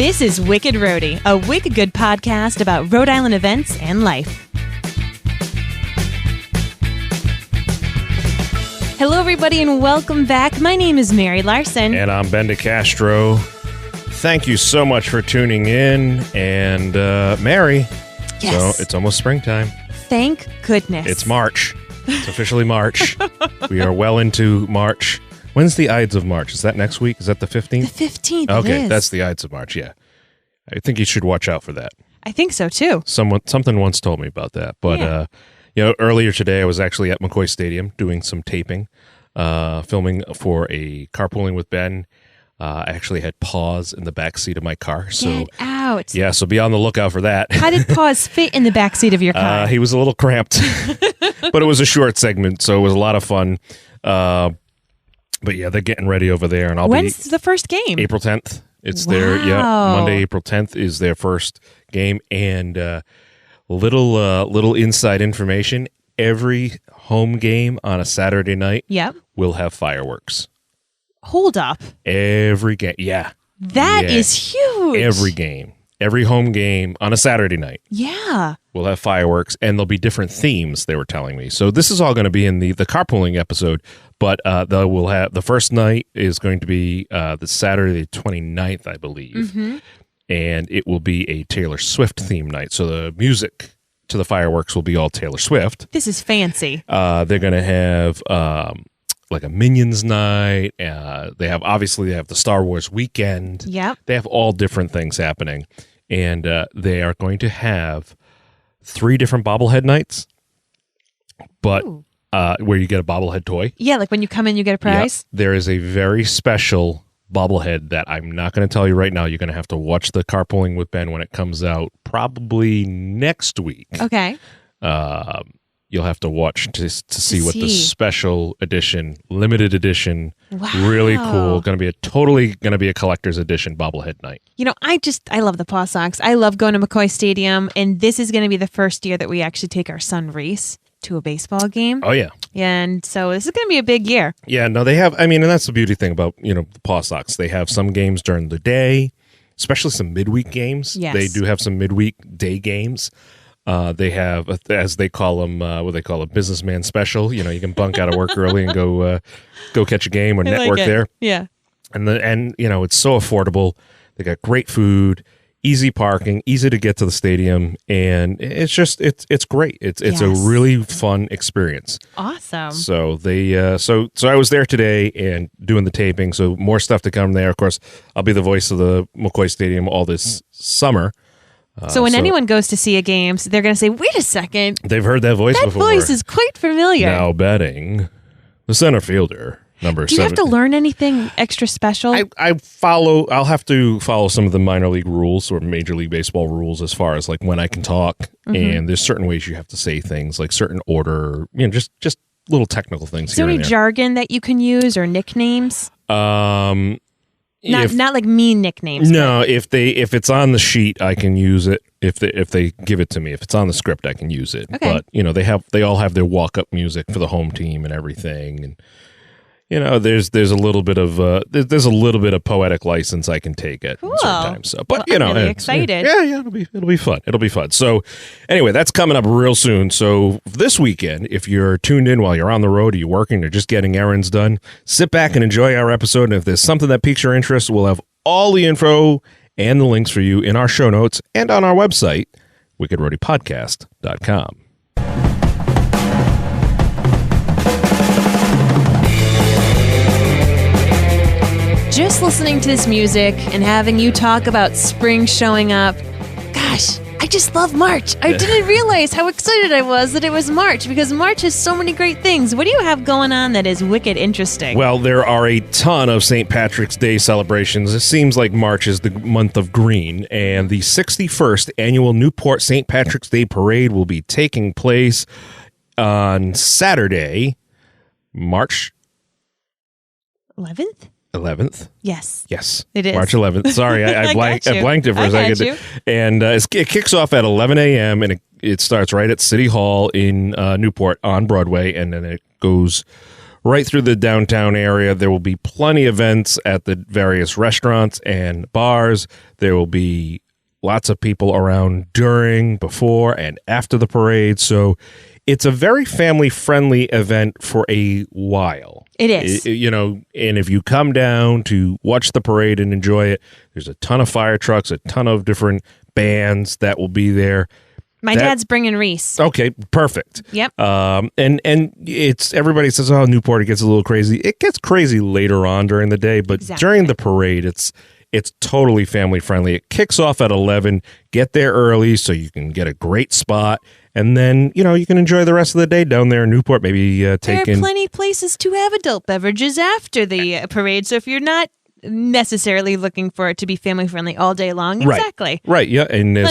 This is Wicked Roadie, a wicked good podcast about Rhode Island events and life. Hello, everybody, and welcome back. My name is Mary Larson. And I'm Ben DeCastro. Thank you so much for tuning in. And Mary, Yes. so it's almost springtime. Thank goodness. It's March. It's officially March. We are well into March. When's the Ides of March? Is that next week? Is that the 15th? The 15th, Okay, it is. that's the Ides of March, yeah. I think you should watch out for that. I think so, too. Something once told me about that. But, earlier today I was actually at McCoy Stadium doing some taping, filming for a Carpooling with Ben. I actually had Paws in the back seat of my car. So, Get out. yeah, so be on the lookout for that. How did Paws fit in the backseat of your car? He was a little cramped, but it was a short segment, so it was a lot of fun. But yeah, they're getting ready over there, and When's the first game? April 10th. It's Wow. their Monday, April 10th is their first game, and little inside information: every home game on a Saturday night Yep. will have fireworks. Hold up. Every game, yeah, That Yeah. is huge. every game, every home game on a Saturday night. Yeah. We'll have fireworks, and there'll be different themes, they were telling me. So this is all going to be in the carpooling episode, but we'll have the first night is going to be the Saturday the 29th, I believe, Mm-hmm. and it will be a Taylor Swift theme night. So the music to the fireworks will be all Taylor Swift. This is fancy. They're going to have like a Minions night. They have the Star Wars weekend. Yep. They have all different things happening, and they are going to have 3 different bobblehead nights, but Ooh. where you get a bobblehead toy. Yeah, like when you come in, you get a prize. Yep. There is a very special bobblehead that I'm not going to tell you right now. You're going to have to watch the Carpooling with Ben when it comes out, probably next week. Okay. You'll have to watch to see what the special edition, limited edition, really cool, going to be a collector's edition bobblehead night. You know, I love the Paw Sox. I love going to McCoy Stadium, and this is going to be the first year that we actually take our son Reese to a baseball game. Oh, yeah. And so this is going to be a big year. Yeah, no, they have, and that's the beauty thing about, the Paw Sox. They have some games during the day, especially some midweek games. Yes. They do have some midweek day games. They have, as they call them, what they call a businessman special. You can bunk out of work early and go catch a game or network there. Yeah. And it's so affordable. They got great food, easy parking, easy to get to the stadium, and it's just it's great. It's a really fun experience. Awesome. So they so I was there today and doing the taping. So more stuff to come there. Of course, I'll be the voice of the McCoy Stadium all this summer. So when anyone goes to see a game, they're going to say, "Wait a second, they've heard that voice that before." voice is quite familiar." Now batting, the center fielder, number 7. Do you have to learn anything extra special? I'll have to follow some of the minor league rules or Major League Baseball rules as far as like when I can talk. Mm-hmm. And there's certain ways you have to say things, like certain order, just little technical things Is there here any and there. jargon that you can use or nicknames? If- Not like mean nicknames. No, if it's on the sheet, I can use it. If they give it to me, if it's on the script, I can use it. Okay. But they all have their walk up music for the home team and everything, and there's a little bit of poetic license I can take at Cool. certain times. So, but Well, I'm really it's- excited. Yeah, it'll be fun. It'll be fun. So, anyway, that's coming up real soon. So this weekend, if you're tuned in while you're on the road, or you're working, or just getting errands done, sit back and enjoy our episode. And if there's something that piques your interest, we'll have all the info and the links for you in our show notes and on our website, wickedroadiepodcast.com. Just listening to this music and having you talk about spring showing up, gosh, I just love March. I didn't realize how excited I was that it was March, because March has so many great things. What do you have going on that is wicked interesting? Well, there are a ton of St. Patrick's Day celebrations. It seems like March is the month of green, and the 61st annual Newport St. Patrick's Day Parade will be taking place on Saturday, March 11th? 11th. Yes. Yes. It is. March 11th. Sorry, I blanked it for a second. You. And it kicks off at 11 a.m. and it starts right at City Hall in Newport on Broadway, and then it goes right through the downtown area. There will be plenty of events at the various restaurants and bars. There will be lots of people around during, before, and after the parade. So it's a very family-friendly event for a while. It is. And if you come down to watch the parade and enjoy it, there's a ton of fire trucks, a ton of different bands that will be there. My dad's bringing Reese. Okay, perfect. Yep. And it's everybody says, "Oh, Newport, it gets a little crazy." It gets crazy later on during the day, but during the parade, it's totally family friendly. It kicks off at 11. Get there early so you can get a great spot, and then you can enjoy the rest of the day down there in Newport. Maybe there are plenty of places to have adult beverages after the parade. So if you're not necessarily looking for it to be family friendly all day long. Exactly. Right. Yeah. And there's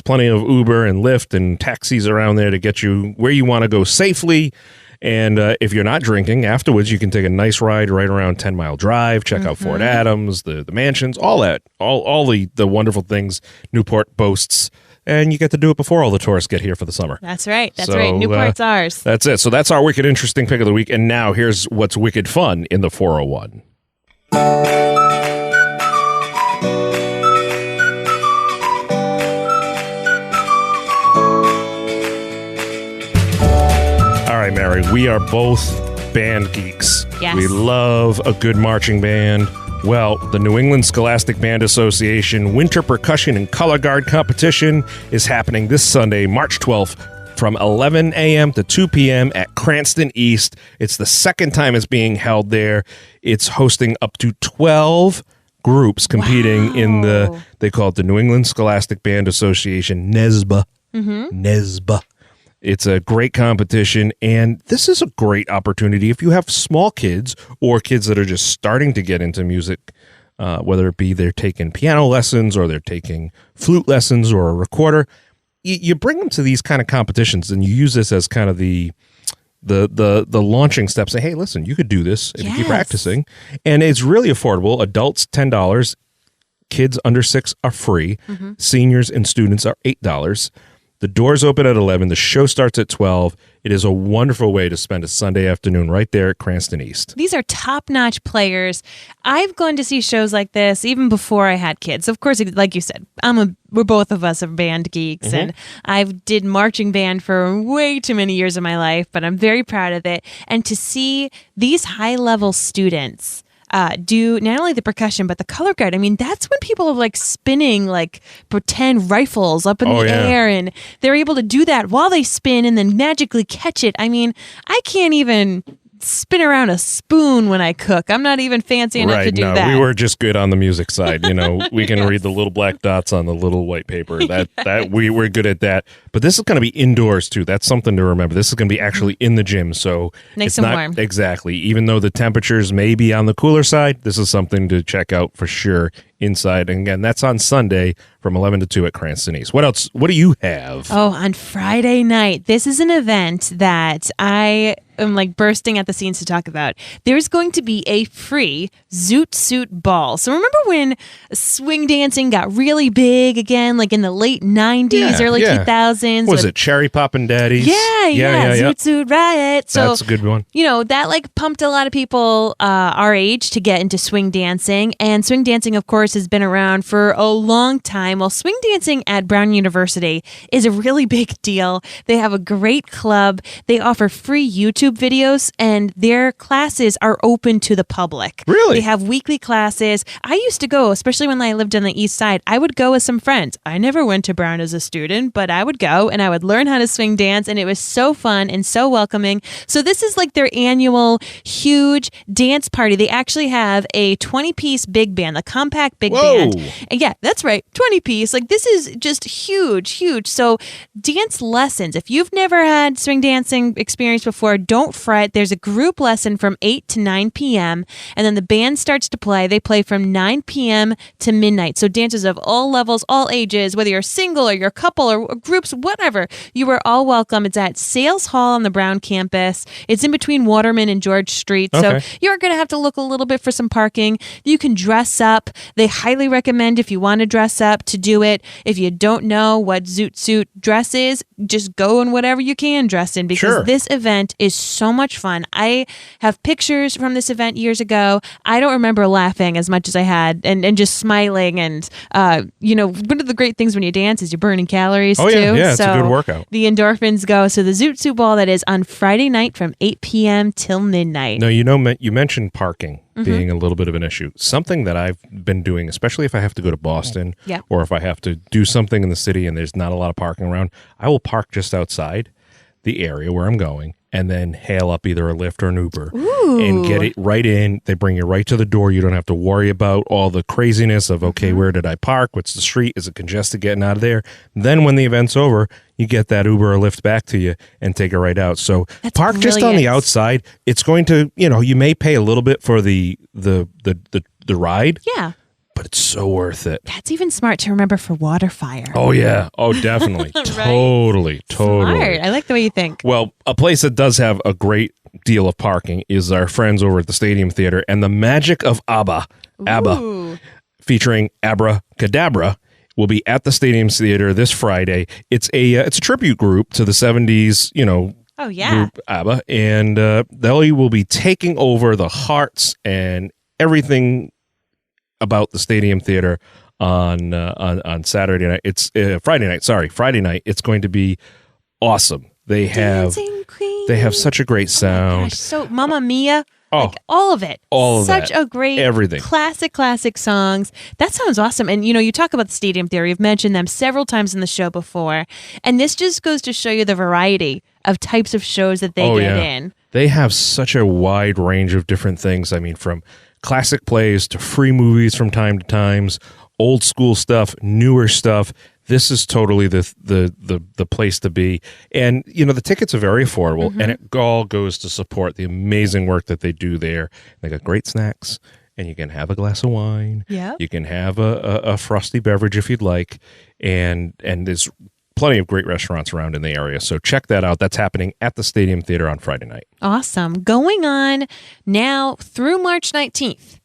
plenty of Uber and Lyft and taxis around there to get you where you want to go safely. And if you're not drinking, afterwards you can take a nice ride right around 10 Mile Drive, check out Fort Adams, the mansions, all that, all the wonderful things Newport boasts. And you get to do it before all the tourists get here for the summer. That's right. Newport's ours. That's it. So that's our Wicked Interesting Pick of the Week. And now here's what's wicked fun in the 401. All right, Mary, we are both band geeks. Yes. We love a good marching band. Well, the New England Scholastic Band Association Winter Percussion and Color Guard Competition is happening this Sunday, March 12th, from 11 a.m. to 2 p.m. at Cranston East. It's the second time it's being held there. It's hosting up to 12 groups competing in they call it the New England Scholastic Band Association, NESBA. NESBA. It's a great competition, and this is a great opportunity if you have small kids or kids that are just starting to get into music, whether it be they're taking piano lessons or they're taking flute lessons or a recorder. You bring them to these kind of competitions, and you use this as kind of the launching step. Say, hey, listen, you could do this if you keep practicing, and it's really affordable. Adults $10, kids under 6 are free. Seniors and students are $8. The doors open at 11. The show starts at 12. It is a wonderful way to spend a Sunday afternoon right there at Cranston East. These are top-notch players. I've gone to see shows like this even before I had kids. Of course, like you said, we're both of us are band geeks, and I did marching band for way too many years of my life, but I'm very proud of it. And to see these high-level students do not only the percussion but the color guard. I mean, that's when people are like spinning like pretend rifles up in the air, and they're able to do that while they spin and then magically catch it. I mean, I can't even spin around a spoon when I cook. I'm not even fancy enough to do that. We were just good on the music side. We can read the little black dots on the little white paper. That we're good at that. But this is going to be indoors too. That's something to remember. This is going to be actually in the gym, so nice and warm. Exactly. Even though the temperatures may be on the cooler side, this is something to check out for sure inside. And again, that's on Sunday from 11 to 2 at Cranston East. What else? What do you have? Oh, on Friday night, this is an event that I am like bursting at the seams to talk about. There's going to be a free Zoot Suit Ball. So remember when swing dancing got really big again, like in the late 90s, early 2000s? Was it Cherry Poppin' Daddies? Yeah. Zoot Suit Riot. So, that's a good one. That like pumped a lot of people our age to get into swing dancing. And swing dancing, of course, has been around for a long time. Well, swing dancing at Brown University is a really big deal. They have a great club. They offer free YouTube videos, and their classes are open to the public. Really? They have weekly classes. I used to go, especially when I lived on the east side. I would go with some friends. I never went to Brown as a student, but I would go and I would learn how to swing dance, and it was so fun and so welcoming. So this is like their annual huge dance party. They actually have a 20-piece big band, the compact big band. And yeah, that's right, 20-piece. Like this is just huge. So dance lessons. If you've never had swing dancing experience before, don't fret. There's a group lesson from 8 to 9 p.m. and then the band starts to play. They play from 9 p.m. to midnight. So dancers of all levels, all ages, whether you're single or you're a couple or groups, whatever, you are all welcome. It's at Sales Hall on the Brown campus. It's in between Waterman and George Street. So you're going to have to look a little bit for some parking. You can dress up. They highly recommend, if you want to dress up, to do it. If you don't know what Zoot Suit dress is, just go in whatever you can dress in, because this event is so much fun. I have pictures from this event years ago. I don't remember laughing as much as I had and just smiling. And, one of the great things when you dance is you're burning calories too. Yeah, it's a good workout. The endorphins go. So the Zoot Suit Ball, that is on Friday night from 8 p.m. till midnight. No, you mentioned parking being a little bit of an issue. Something that I've been doing, especially if I have to go to Boston or if I have to do something in the city and there's not a lot of parking around, I will park just outside the area where I'm going and then hail up either a Lyft or an Uber and get it right in. They bring you right to the door. You don't have to worry about all the craziness of, okay, where did I park? What's the street? Is it congested getting out of there? Then when the event's over, you get that Uber or Lyft back to you and take it right out. So park just on the outside. It's going to, you may pay a little bit for the ride. Yeah. But it's so worth it. That's even smart to remember for water fire. Oh, yeah. Oh, definitely. Right? Totally. Smart. I like the way you think. Well, a place that does have a great deal of parking is our friends over at the Stadium Theater and the Magic of ABBA. ABBA, featuring Abracadabra, will be at the Stadium Theater this Friday. It's a tribute group to the 70s, group ABBA, and they will be taking over the hearts and everything about the Stadium Theater on Saturday night. It's Friday night. Sorry, Friday night. It's going to be awesome. They have such a great sound. Oh my gosh, so Mamma Mia. All of it. Such a great everything. Classic songs. That sounds awesome. And you talk about the Stadium Theater. You've mentioned them several times in the show before. And this just goes to show you the variety of types of shows that they get in. They have such a wide range of different things. I mean, from classic plays to free movies from time to times, old school stuff, newer stuff. This is totally the place to be. And, the tickets are very affordable, and it all goes to support the amazing work that they do there. They got great snacks, and you can have a glass of wine. Yeah. You can have a frosty beverage if you'd like. And there's plenty of great restaurants around in the area. So check that out. That's happening at the Stadium Theater on Friday night. Awesome. Going on now through March 19th.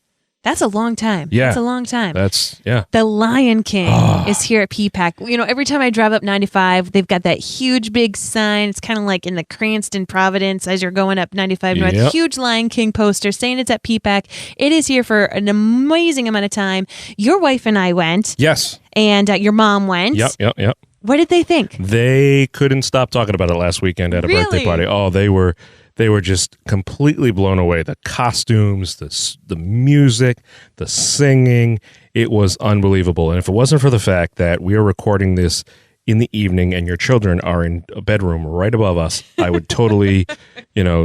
That's a long time. Yeah. That's a long time. The Lion King is here at PPAC. Every time I drive up 95, they've got that huge big sign. It's kind of like in the Cranston, Providence, as you're going up 95 North. Huge Lion King poster saying it's at PPAC. It is here for an amazing amount of time. Your wife and I went. Yes. And your mom went. Yep. What did they think? They couldn't stop talking about it last weekend at a birthday party. Oh, they were just completely blown away. The costumes, the music, the singing, it was unbelievable. And if it wasn't for the fact that we are recording this in the evening and your children are in a bedroom right above us, I would totally,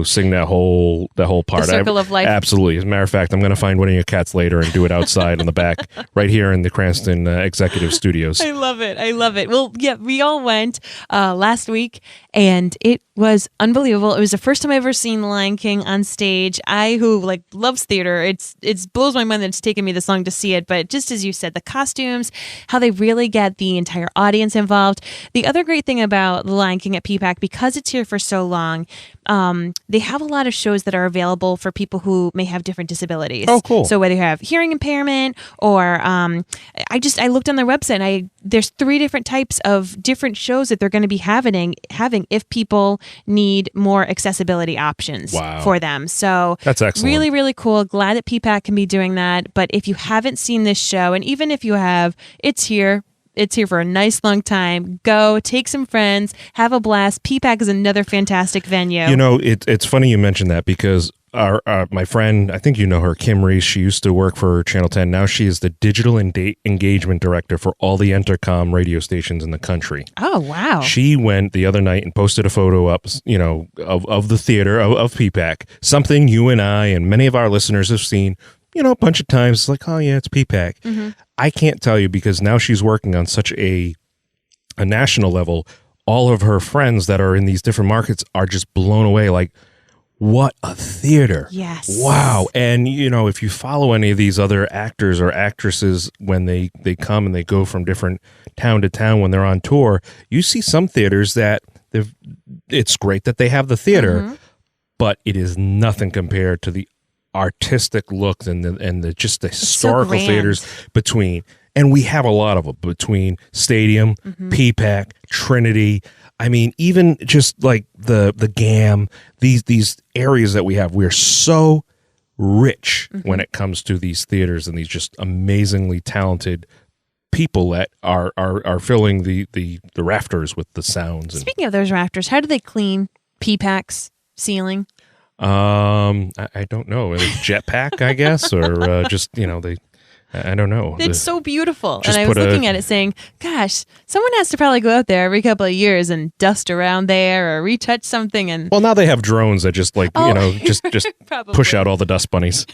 sing that whole part. The circle of life. Absolutely. As a matter of fact, I'm going to find one of your cats later and do it outside on the back, right here in the Cranston Executive Studios. I love it. Well, yeah, we all went last week, and it was unbelievable. It was the first time I ever seen The Lion King on stage. I, who loves theater, it blows my mind that it's taken me this long to see it. But just as you said, the costumes, how they really get the entire audience involved. The other great thing about The Lion King at PPAC, because it's here for so long, they have a lot of shows that are available for people who may have different disabilities. Oh, cool. So whether you have hearing impairment or I looked on their website and there's 3 different types of different shows that they're going to be having if people need more accessibility options for them. So that's excellent. Really, really cool. Glad that PPAC can be doing that. But if you haven't seen this show, and even if you have, it's here. It's here for a nice long time. Go, take some friends, have a blast. PPAC is another fantastic venue. It's funny you mentioned that because my friend, I think you know her, Kim Reese, she used to work for Channel 10. Now she is the digital engagement director for all the Entercom radio stations in the country. Oh, wow. She went the other night and posted a photo up, of the theater, of PPAC, something you and I and many of our listeners have seen a bunch of times. It's like, oh yeah, it's PPAC. Mm-hmm. I can't tell you because now she's working on such a national level. All of her friends that are in these different markets are just blown away. Like, what a theater. Yes. Wow. And, if you follow any of these other actors or actresses when they come and they go from different town to town when they're on tour, you see some theaters that it's great that they have the theater, but it is nothing compared to the artistic look and the just the historical theaters between. And we have a lot of them between Stadium, P-PAC, Trinity. I mean, even just like the GAM, these areas that we have, we're so rich when it comes to these theaters and these just amazingly talented people that are filling the rafters with the sounds. And, speaking of those rafters, how do they clean P-PAC's ceiling? I don't know. Jetpack, I guess, or just, I don't know. It's so beautiful. And I was looking at it saying, gosh, someone has to probably go out there every couple of years and dust around there or retouch something. And well, now they have drones that just just push out all the dust bunnies.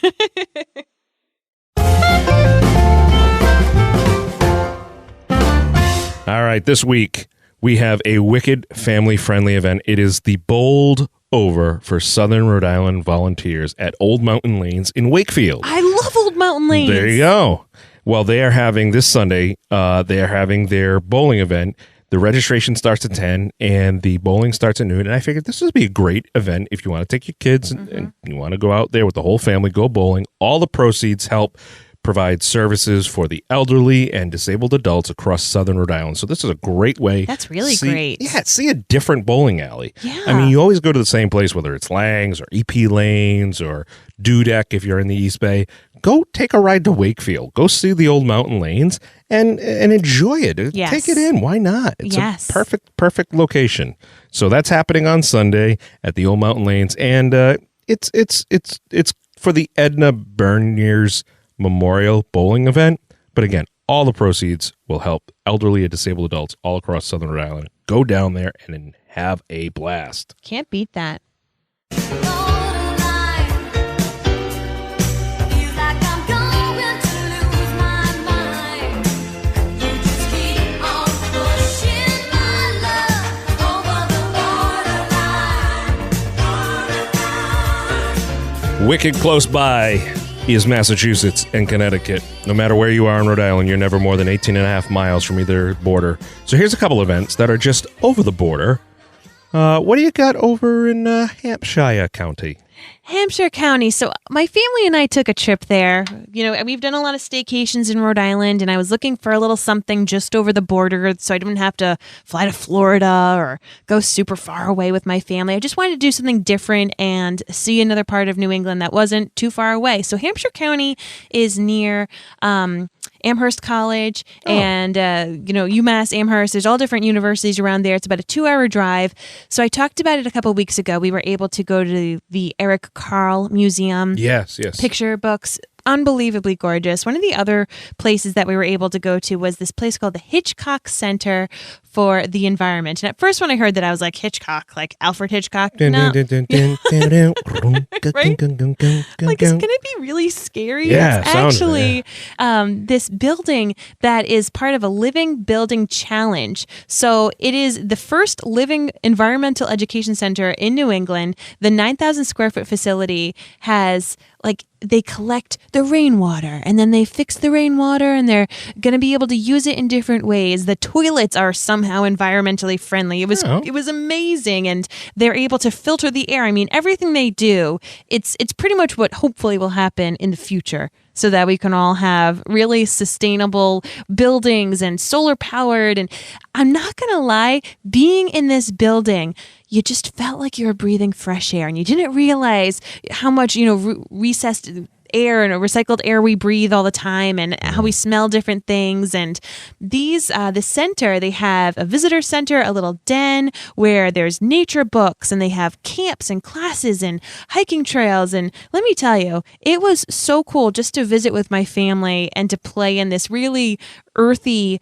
All right, this week we have a wicked family-friendly event. It is the Bowled Over for Southern Rhode Island volunteers at Old Mountain Lanes in Wakefield. I love Old Mountain Lanes. There you go. Well, they are having this Sunday, they are having their bowling event. The registration starts at 10 and the bowling starts at noon. And I figured this would be a great event if you want to take your kids and you want to go out there with the whole family, go bowling. All the proceeds help provide services for the elderly and disabled adults across Southern Rhode Island. So this is a great way. That's really great. Yeah, see a different bowling alley. Yeah. I mean, you always go to the same place, whether it's Lang's or EP Lanes or Dudek if you're in the East Bay. Go take a ride to Wakefield. Go see the Old Mountain Lanes and enjoy it. Yes. Take it in. Why not? It's yes. a perfect location. So that's happening on Sunday at the Old Mountain Lanes, and it's for the Edna Berniers Memorial Bowling Event. But again, all the proceeds will help elderly and disabled adults all across Southern Rhode Island. Go down there and have a blast. Can't beat that. Wicked close by is Massachusetts and Connecticut. No matter where you are in Rhode Island, you're never more than 18 and a half miles from either border. So here's a couple events that are just over the border. What do you got over in Hampshire County? Hampshire County. So my family and I took a trip there. We've done a lot of staycations in Rhode Island, and I was looking for a little something just over the border so I didn't have to fly to Florida or go super far away with my family. I just wanted to do something different and see another part of New England that wasn't too far away. So Hampshire County is near Amherst College and, UMass Amherst. There's all different universities around there. It's about a 2-hour drive. So I talked about it a couple of weeks ago. We were able to go to the Eric Carle Museum. Yes. Picture books. Unbelievably gorgeous. One of the other places that we were able to go to was this place called the Hitchcock Center for the Environment. And at first when I heard that, I was like, Hitchcock, like Alfred Hitchcock? No. Right? Like, can it be really scary? Yeah, it's actually this building that is part of a Living Building Challenge. So it is the first living environmental education center in New England. The 9,000 square foot facility has they collect the rainwater and then they fix the rainwater and they're going to be able to use it in different ways. The toilets are somehow environmentally friendly. It was amazing, and they're able to filter the air. I mean, everything they do, it's pretty much what hopefully will happen in the future, so that we can all have really sustainable buildings and solar powered. And I'm not going to lie, being in this building, you just felt like you were breathing fresh air, and you didn't realize how much, recessed air and recycled air we breathe all the time, and how we smell different things. And the center, they have a visitor center, a little den where there's nature books, and they have camps and classes and hiking trails. And let me tell you, it was so cool just to visit with my family and to play in this really earthy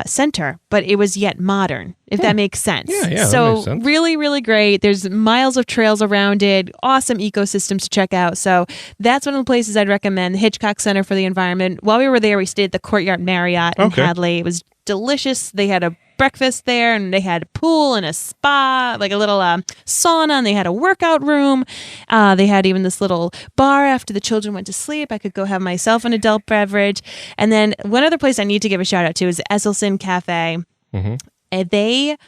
center, but it was yet modern, if that makes sense. Yeah, so that makes sense. Really, really great. There's miles of trails around it, awesome ecosystems to check out. So that's one of the places I'd recommend, the Hitchcock Center for the Environment. While we were there, we stayed at the Courtyard Marriott in Hadley. It was delicious. They had a breakfast there, and they had a pool and a spa, like a little sauna, and they had a workout room. They had even this little bar after the children went to sleep. I could go have myself an adult beverage. And then one other place I need to give a shout out to is Esselson Cafe. Mm-hmm. They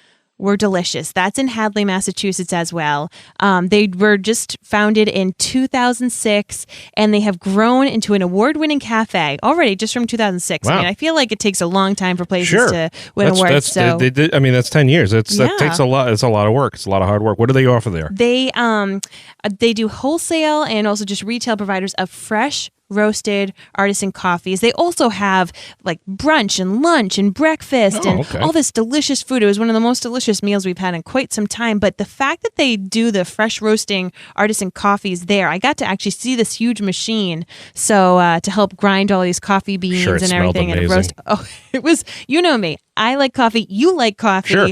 were delicious. That's in Hadley, Massachusetts as well. They were just founded in 2006, and they have grown into an award-winning cafe already just from 2006. Wow. I mean, I feel like it takes a long time for places to win awards. That's 10 years. That takes a lot. It's a lot of work. It's a lot of hard work. What do they offer there? They do wholesale and also just retail providers of fresh roasted artisan coffees. They also have like brunch and lunch and breakfast all this delicious food. It was one of the most delicious meals we've had in quite some time. But the fact that they do the fresh roasting artisan coffees there, I got to actually see this huge machine. So to help grind all these coffee beans and everything and roast. Oh, it was, you know me. I like coffee. You like coffee. Sure.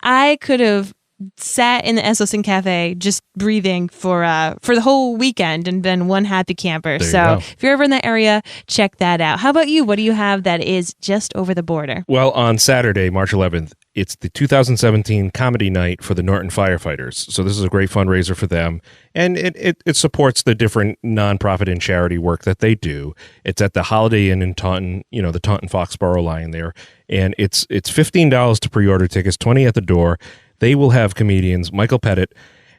I could have sat in the Esselstyn Cafe just breathing for the whole weekend and been one happy camper. So if you're ever in that area, check that out. How about you? What do you have that is just over the border? Well, on Saturday, March 11th, it's the 2017 comedy night for the Norton firefighters. So this is a great fundraiser for them. And it supports the different nonprofit and charity work that they do. It's at the Holiday Inn in Taunton, the Taunton Foxborough line there. And it's $15 to pre-order tickets, $20 at the door. They will have comedians Michael Pettit,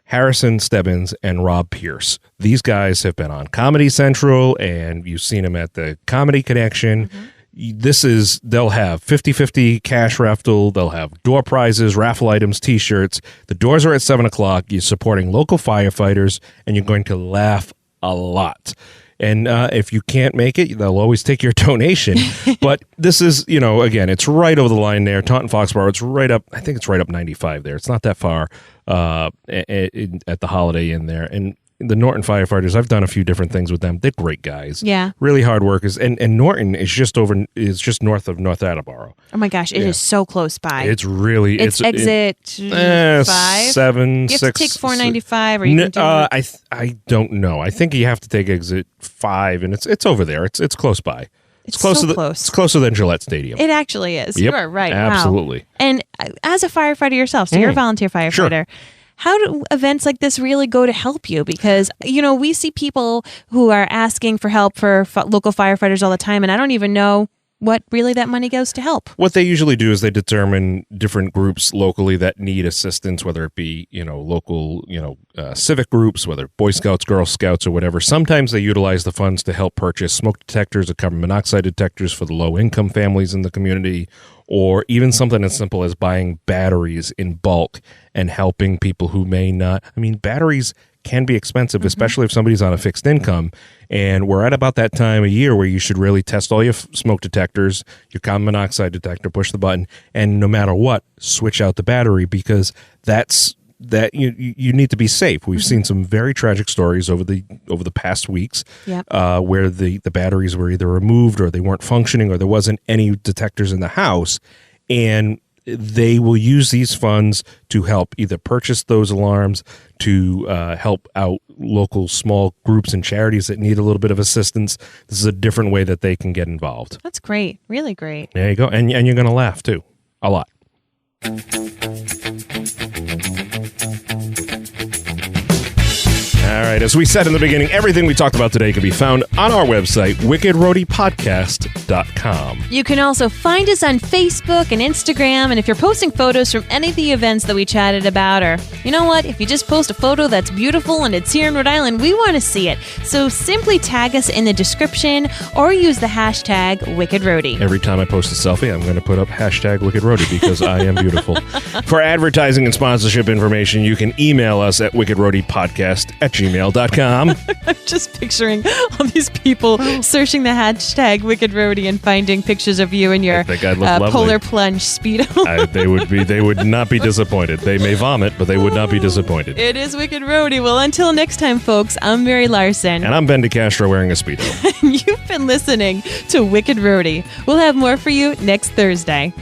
Harrison Stebbins, and Rob Pierce. These guys have been on Comedy Central, and you've seen them at the Comedy Connection. Mm-hmm. They'll have 50-50 cash raffle. They'll have door prizes, raffle items, T-shirts. The doors are at 7 o'clock. You're supporting local firefighters, and you're going to laugh a lot. And if you can't make it, they'll always take your donation. But this is, again, it's right over the line there. Taunton Foxborough, it's right up, I think it's right up 95 there. It's not that far at the Holiday Inn there. And the Norton firefighters, I've done a few different things with them. They're great guys. Yeah. Really hard workers. And Norton is just north of North Attleboro. Oh my gosh, it is so close by. It's really it's exit 5, 7, you 6. have to take 495 or you can do I don't know. I think you have to take exit 5 and it's over there. It's close by. It's close. It's closer than Gillette Stadium. It actually is. Yep, You are right. Absolutely. Wow. And as a firefighter yourself, so you're a volunteer firefighter. Sure. How do events like this really go to help you? Because, we see people who are asking for help for local firefighters all the time, and I don't even know what really that money goes to help. What they usually do is they determine different groups locally that need assistance, whether it be, local, civic groups, whether Boy Scouts, Girl Scouts, or whatever. Sometimes they utilize the funds to help purchase smoke detectors or carbon monoxide detectors for the low-income families in the community, or even something as simple as buying batteries in bulk and helping people who may not. I mean, batteries can be expensive, especially if somebody's on a fixed income. And we're at about that time of year where you should really test all your smoke detectors, your carbon monoxide detector, push the button, and no matter what, switch out the battery, because you need to be safe. We've seen some very tragic stories over the past weeks where the batteries were either removed or they weren't functioning or there wasn't any detectors in the house, and they will use these funds to help either purchase those alarms, to help out local small groups and charities that need a little bit of assistance. This is a different way that they can get involved. That's great. Really great. There you go. And you're going to laugh too. A lot. All right, as we said in the beginning, everything we talked about today can be found on our website, wickedroadiepodcast.com. You can also find us on Facebook and Instagram, and if you're posting photos from any of the events that we chatted about, or, you know what, if you just post a photo that's beautiful and it's here in Rhode Island, we want to see it. So simply tag us in the description or use the hashtag WickedRoadie. Every time I post a selfie, I'm going to put up hashtag WickedRoadie because I am beautiful. For advertising and sponsorship information, you can email us at wickedroadiepodcast@gmail.com. I'm just picturing all these people searching the hashtag Wicked Roadie and finding pictures of you in your polar plunge Speedo. They would not be disappointed. They may vomit, but they would not be disappointed. It is Wicked Roadie. Well, until next time, folks, I'm Mary Larson. And I'm Ben DeCastro wearing a Speedo. And you've been listening to Wicked Roadie. We'll have more for you next Thursday.